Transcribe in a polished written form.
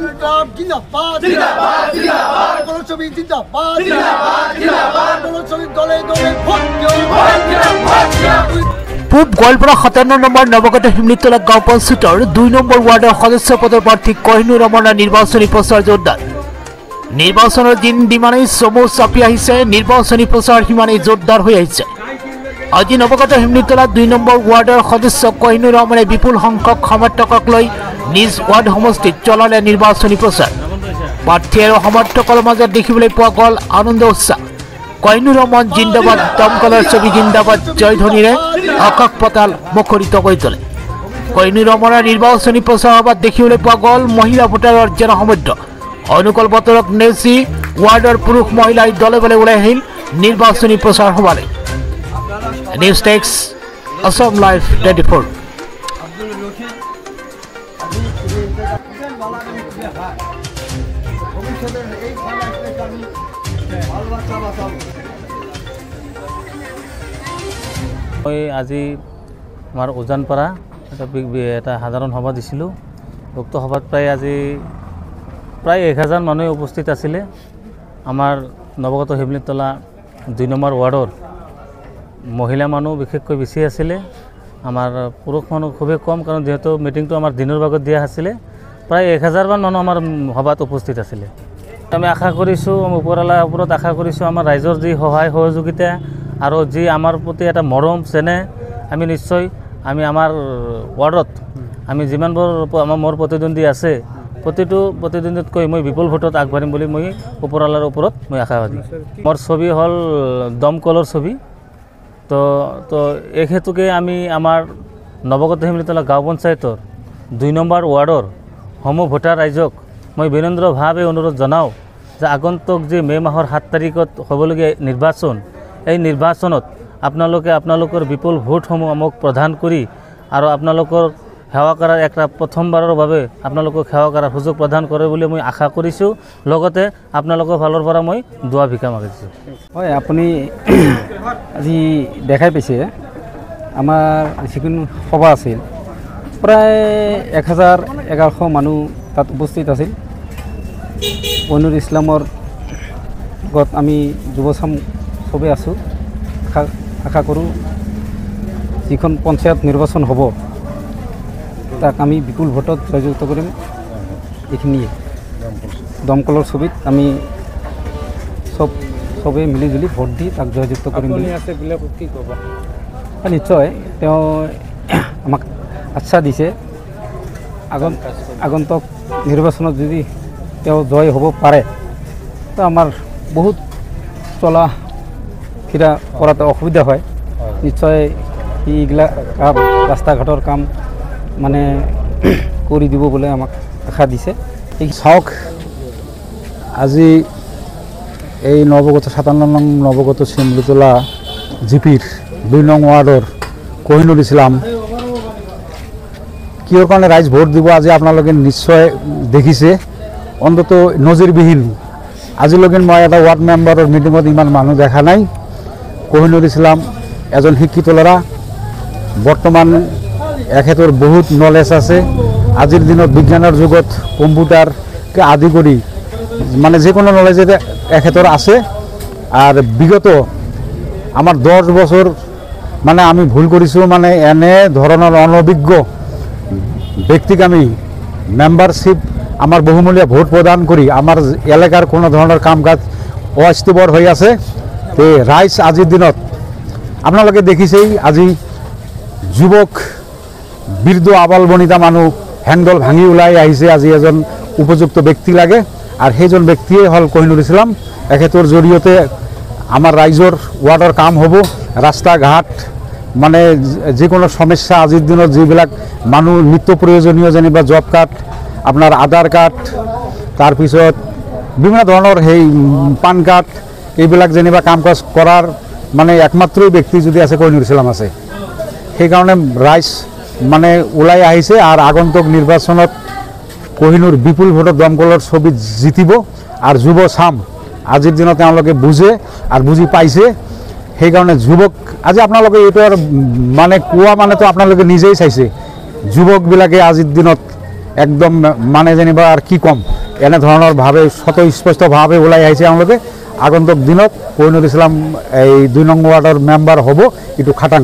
ইনকলাব জিন্দাবাদ জিন্দাবাদ জিন্দাবাদ আন্দোলন শ্রমিক জিন্দাবাদ জিন্দাবাদ জিন্দাবাদ আন্দোলন শ্রমিক দলে দলে ভোট দিও পূব গোৱালপাৰা 57 নম্বৰ নৱগত হিমলিতলা গাঁও পঞ্চায়তৰ 2 নম্বৰ ৱাৰ্ডৰ সদস্য পদৰ প্ৰাৰ্থী কহিনুৰ ৰমনৰ নিৰ্বাচনী প্ৰচাৰ জোৰদাৰ। নিৰ্বাচনৰ দিন দিমানেই চমু চাপি আহিছে, নিৰ্বাচনী প্ৰচাৰ সিমানেই জোৰদাৰ হৈ আহিছে। আজি নৱগত হিমলিতলা 2 নম্বৰ ৱাৰ্ডৰ সদস্য কহিনুৰ ৰমনে বিপুল সংখ্যক সমৰ্থকক লৈ নিজ ৱাৰ্ড সমষ্টিত চলালে নিৰ্বাচনী প্ৰচাৰ। প্ৰাৰ্থী আৰু সমৰ্থকৰ মাজত দেখিবলৈ পোৱা গ'ল আনন্দ উৎসাহ। কহিনুৰ ৰমন জিন্দাবাদ, দমকলৰ ছবি জিন্দাবাদ জয়ধ্বনিৰে আকাশ পাতাল মুখৰিত কৰি তোলে। কহিনুৰ ৰমনৰ নিৰ্বাচনী প্ৰচাৰ সভাত দেখিবলৈ পোৱা গ'ল মহিলা ভোটাৰৰ জনসমুদ্ৰ। অনুকূল বতৰক নেওচি ৱাৰ্ডৰ পুৰুষ মহিলাই দলে বলে ওলাই আহিল নিৰ্বাচনী প্ৰচাৰ সভালৈ। নিউজ টেক্স অসম লাইভ 24। মই আজি আমাৰ উজানপাৰা এটা সাধাৰণ সভা দিছিলোঁ। উক্ত সভাত প্ৰায় 1000 মানুহে উপস্থিত আছিলে। আমাৰ নৱগত হিমলিতলা 2 নম্বৰ ৱাৰ্ডৰ মহিলা মানুহ বিশেষকৈ বেছি আছিলে, আমাৰ পুৰুষ মানুহ খুবেই কম, কাৰণ যিহেতু মিটিংটো আমাৰ দিনৰ ভাগত দিয়া আছিলে। প্ৰায় 1000 মান মানুহ আমাৰ সভাত উপস্থিত আছিলে। আমি আশা কৰিছোঁ, ওপৰৱালাৰ ওপৰত আশা কৰিছোঁ আমাৰ ৰাইজৰ যি সহায় সহযোগিতা আৰু যি আমাৰ প্ৰতি এটা মৰম চেনেহ, আমি নিশ্চয় আমাৰ ৱাৰ্ডত আমি যিমানবোৰ মোৰ প্ৰতিদ্বন্দ্বী আছে প্ৰতিটো প্ৰতিদ্বন্দ্বীতকৈ মই বিপুল ভোটত আগবাঢ়িম বুলি মই ওপৰৱালাৰ ওপৰত মই আশাবাদী। মোৰ ছবি হ'ল দমকলৰ ছবি। তো এই হেতুকে আমি আমাৰ নৱগত হিমলিতলা গাঁও পঞ্চায়তৰ 2 নম্বৰ ৱাৰ্ডৰ সমূহ ভোটাৰ ৰাইজক মই বিনম্ৰভাৱে অনুৰোধ জনাওঁ যে আগন্তুক যি মে' মাহৰ 7 তাৰিখত হ'বলগীয়া নিৰ্বাচন, এই নিৰ্বাচনত আপোনালোকৰ বিপুল ভোটসমূহ মোক প্ৰদান কৰি আৰু আপোনালোকৰ সেৱা কৰাৰ একটা প্ৰথমবাৰৰ বাবে আপোনালোকক সেৱা কৰাৰ সুযোগ প্ৰদান কৰে বুলি মই আশা কৰিছোঁ। লগতে আপোনালোকৰ ফালৰ পৰা মই দুৱা ভিক্ষা মাগিছোঁ। হয়, আপুনি আজি দেখাই পাইছে আমাৰ যিকোনো সভা আছিল, প্ৰায় 1100 মানুহ তাত উপস্থিত আছিল। কহিনুৰ ইছলামৰ লগত আমি যুৱচাম চবেই আছোঁ। আশা কৰোঁ যিখন পঞ্চায়ত নিৰ্বাচন হ'ব তাক আমি বিপুল ভোটত জয়যুক্ত কৰিম। এইখিনিয়ে দমকলৰ ছবিত আমি চবেই মিলিজুলি ভোট দি তাক জয়যুক্ত কৰিম বুলি কি ক'ব? নিশ্চয় তেওঁ আমাক আশ্বাস দিছে আগন্তুক নিৰ্বাচনত যদি তেওঁ জয় হ'ব পাৰে তো আমাৰ বহুত চলা ফিৰা কৰাটো অসুবিধা হয়। নিশ্চয় এইগিলা কাম, ৰাস্তা ঘাটৰ কাম মানে কৰি দিব বুলি আমাক আশা দিছে। চাওক, আজি এই 57 নং নৱগত হিমলিতলা জিপিৰ 2 নং ৱাৰ্ডৰ কহিনুৰ ইছলাম কিহৰ কাৰণে ৰাইজ ভোট দিব আজি আপোনালোকে নিশ্চয় দেখিছে। অন্তত নজিৰবিহীন, আজিলৈকে মই এটা ৱাৰ্ড মেম্বাৰৰ মিটিঙত ইমান মানুহ দেখা নাই। কহিনুৰ ইছলাম এজন শিক্ষিত ল'ৰা, বৰ্তমান এখেতৰ বহুত নলেজ আছে। আজিৰ দিনত বিজ্ঞানৰ যুগত কম্পিউটাৰকে আদি কৰি মানে যিকোনো নলেজ এখেতৰ আছে। আৰ বিগত আমাৰ 10 বছৰ মানে আমি ভুল কৰিছোঁ, মানে এনে ধৰণৰ অনভিজ্ঞ ব্যক্তিক আমি মেম্বাৰশ্বিপ আমাৰ বহুমূলীয়া ভোট প্ৰদান কৰি আমাৰ এলাকাৰ কোনো ধৰণৰ কাম কাজ অস্থাৱৰ হৈ আছে। তো ৰাইজ আজিৰ দিনত আপোনালোকে দেখিছেই, আজি যুৱক বৃদ্ধ আবাল বনিতা মানুহ হেণ্ডল ভাঙি ওলাই আহিছে। আজি এজন উপযুক্ত ব্যক্তি লাগে, আর সেইজন ব্যক্তিয়ে হল কহিনুৰ ইছলাম। এখেতৰ জৰিয়তে আমার রাইজর ওয়ার্ডর কাম হব, রাস্তা ঘাট মানে যিকোনো সমস্যা আজির দিনত যিবিলাক মানুহ নিত্য প্রয়োজনীয় যেনিবা জব কার্ড, আপনার আধার কার্ড, তারপিছত বিভিন্ন ধরনের সেই পান কার্ড, এইবিলাক যেনিবা কাম কাজ করার মানে একমাত্রই ব্যক্তি যদি আছে কহিনুৰ ইছলাম আছে। সেইকাৰণে ৰাইজ মানে ওলাই আহিছে, আৰ আগন্তুক নিৰ্বাচনত কহিনুৰ বিপুল ভোটত দমকলৰ ছবি জিতিব। আৰ যুৱ চাম আজিৰ দিনত তেওঁলোকে বুজে আৰ বুজি পাইছে। সেইকাৰণে যুৱক আজি আপোনালোকে এইটো আৰু মানে কোৱা মানেতো আপোনালোকে নিজেই চাইছে, যুৱকবিলাকে আজিৰ দিনত একদম মানে যেনিবা আৰু কি ক'ম এনেধৰণৰ ভাৱে স্পষ্টভাৱে ওলাই আহিছে এওঁলোকে আগন্তুক দিনত কোহিনুৰ ইছলাম এই 2 নং ৱাৰ্ডৰ মেম্বাৰ হ'ব এইটো খাটাং